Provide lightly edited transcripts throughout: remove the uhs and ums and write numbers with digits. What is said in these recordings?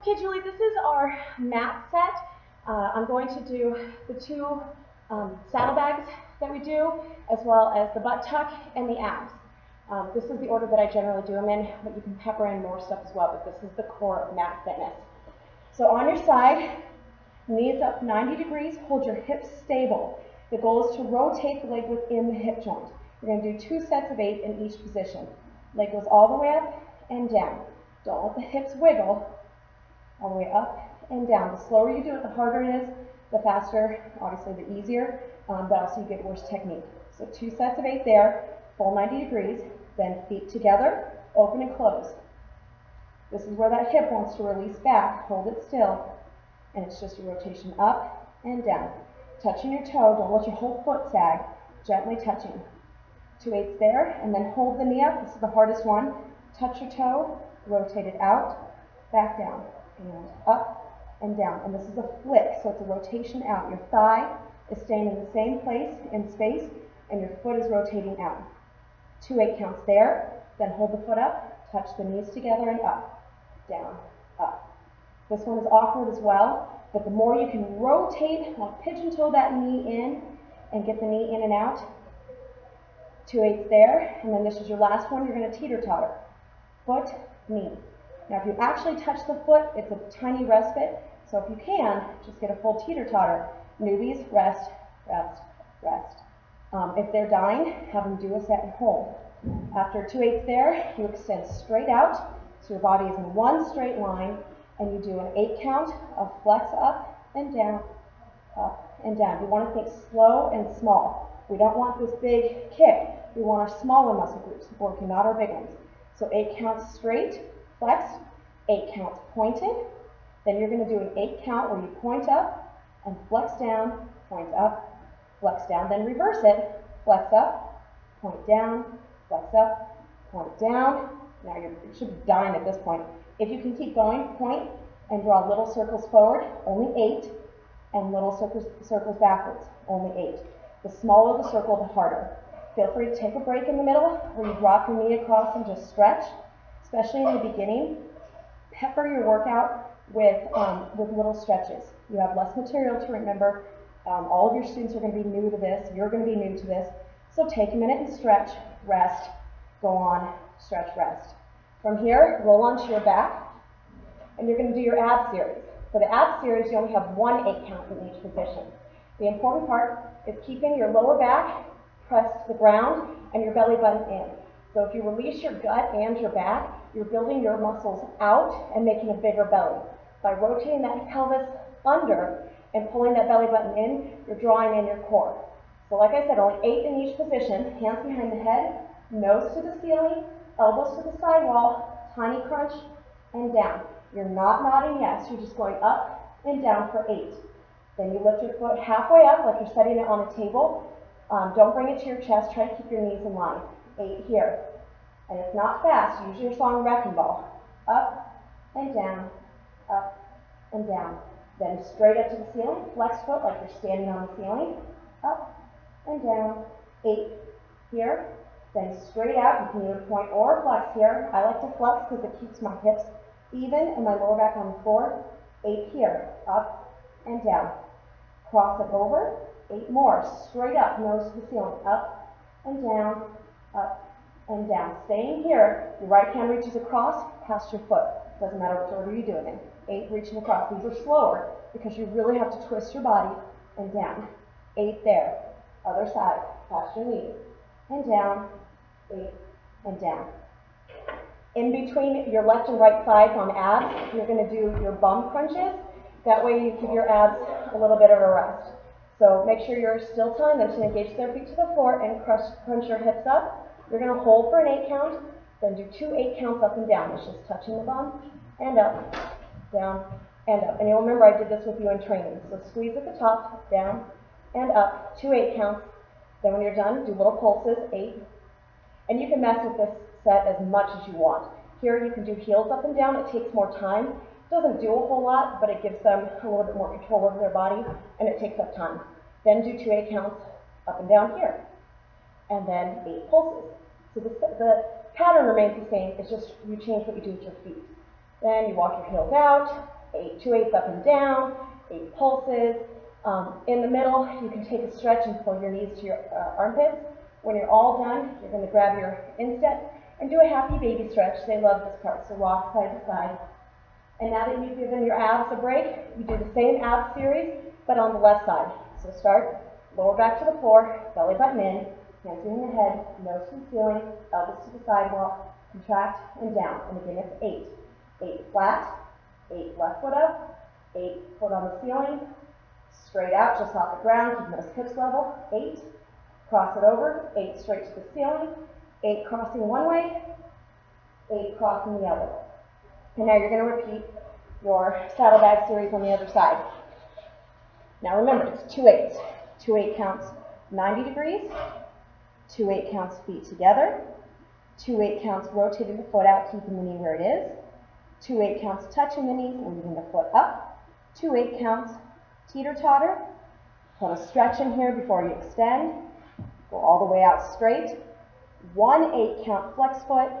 Okay, Julie, this is our mat set. I'm going to do the two saddlebags that we do, as well as the butt tuck and the abs. This is the order that I generally do them in, but you can pepper in more stuff as well, but this is the core of mat fitness. So on your side, knees up 90 degrees, hold your hips stable. The goal is to rotate the leg within the hip joint. You're going to do 2 sets of 8 in each position. Leg goes all the way up and down. Don't let the hips wiggle. All the way up and down. The slower you do it, the harder it is, the faster, obviously the easier, but also you get worse technique. So 2 sets of 8 there, full 90 degrees, then feet together, open and close. This is where that hip wants to release back, hold it still, and it's just a rotation up and down. Touching your toe, don't let your whole foot sag, gently touching. 2 8s there, and then hold the knee up, this is the hardest one. Touch your toe, rotate it out, back down. And up and down. And this is a flick, so it's a rotation out. Your thigh is staying in the same place in space, and your foot is rotating out. 2 8 counts there. Then hold the foot up, touch the knees together, and up, down, up. This one is awkward as well, but the more you can rotate, pigeon toe that knee in and get the knee in and out. 2 8s there, and then this is your last one. You're going to teeter-totter. Foot, knee. Now, if you actually touch the foot, it's a tiny respite. So if you can, just get a full teeter-totter. Newbies, rest, rest, rest. If they're dying, have them do a set and hold. After 2 8s there, you extend straight out, so your body is in one straight line, and you do an 8 count of flex up and down, up and down. You want to think slow and small. We don't want this big kick. We want our smaller muscle groups working, not our big ones. So 8 counts straight, flex, 8 counts pointed. Then you're going to do an 8 count where you point up and flex down, point up, flex down. Then reverse it, flex up, point down, flex up, point down. Now you should be dying at this point. If you can keep going, point and draw little circles forward, only 8, and little circles backwards, only 8. The smaller the circle, the harder. Feel free to take a break in the middle where you drop your knee across and just stretch. Especially in the beginning, pepper your workout with little stretches. You have less material to remember. All of your students are going to be new to this. You're going to be new to this. So take a minute and stretch, rest, go on, stretch, rest. From here, roll onto your back, and you're going to do your ab series. For the ab series, you only have 1 8 count in each position. The important part is keeping your lower back pressed to the ground and your belly button in. So if you release your gut and your back, you're building your muscles out and making a bigger belly. By rotating that pelvis under and pulling that belly button in, you're drawing in your core. So like I said, only 8 in each position. Hands behind the head, nose to the ceiling, elbows to the sidewall, tiny crunch, and down. You're not nodding yes, you're just going up and down for 8. Then you lift your foot halfway up like you're setting it on a table. Don't bring it to your chest, try to keep your knees in line. 8 here. And it's not fast. Use your song Wrecking Ball. Up and down, up and down. Then straight up to the ceiling. Flex foot like you're standing on the ceiling. Up and down. 8 here. Then straight out. You can either point or flex here. I like to flex because it keeps my hips even and my lower back on the floor. 8 here. Up and down. Cross it over. 8 more. Straight up. Nose to the ceiling. Up and down. Up and down. Staying here, your right hand reaches across past your foot. Doesn't matter which order you do it in. 8 reaching across. These are slower because you really have to twist your body and down. 8 there. Other side. Past your knee. And down. 8 and down. In between your left and right sides on abs, you're going to do your bum crunches. That way you give your abs a little bit of a rest. So make sure you're still telling them to engage their feet to the floor and crunch your hips up. You're going to hold for an 8 count, then do 2 8 counts up and down. It's just touching the bum, and up, down, and up. And you'll remember I did this with you in training. So squeeze at the top, down, and up, 2 8 counts. Then when you're done, do little pulses, 8. And you can mess with this set as much as you want. Here you can do heels up and down. It takes more time. It doesn't do a whole lot, but it gives them a little bit more control over their body, and it takes up time. Then do 2 8 counts up and down here. And then 8 pulses. So the pattern remains the same, it's just you change what you do with your feet. Then you walk your heels out, 2 8s up and down, 8 pulses. In the middle, you can take a stretch and pull your knees to your armpits. When you're all done, you're going to grab your instep and do a happy baby stretch. They love this part, so rock side to side. And now that you've given your abs a break, you do the same ab series, but on the left side. So start, lower back to the floor, belly button in, hands in your head, nose to the ceiling, elbows to the sidewalk, contract and down. And again, it's 8. 8 flat, 8 left foot up, 8 foot on the ceiling, straight out just off the ground, keep those hips level, 8, cross it over, 8 straight to the ceiling, 8 crossing one way, 8 crossing the other. And now you're going to repeat your saddlebag series on the other side. Now remember, it's 2 8s. 2 8 counts 90 degrees, 2 8 counts feet together, 2 8 counts rotating the foot out, keeping the knee where it is, 2 8 counts touching the knees and moving the foot up, 2 8 counts teeter-totter, put a stretch in here before you extend, go all the way out straight, 1 8 count flex foot,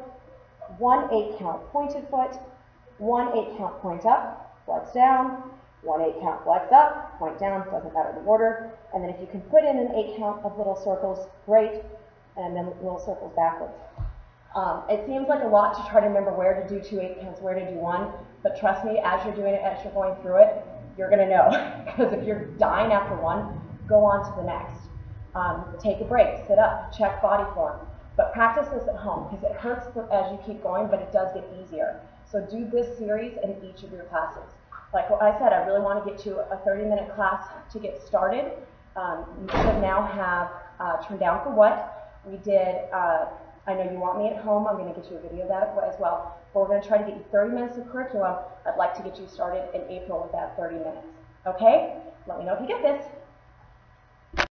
1 8 count pointed foot, 1 8 count point up, flex down, 1 8 count flex up, point down, doesn't matter the order, and then if you can put in an 8 count of little circles, great, and then little circles backwards. It seems like a lot to try to remember where to do 2 8 counts, where to do 1, but trust me, as you're doing it, as you're going through it, you're going to know, because if you're dying after 1, go on to the next. Take a break, sit up, check body form, but practice this at home, because it hurts as you keep going, but it does get easier. So do this series in each of your classes. Like what I said, I really want to get you a 30-minute class to get started. You should now have Turn Down for What. We did, I know you want me at home. I'm going to get you a video of that as well. But we're going to try to get you 30 minutes of curriculum. I'd like to get you started in April with that 30 minutes. Okay? Let me know if you get this.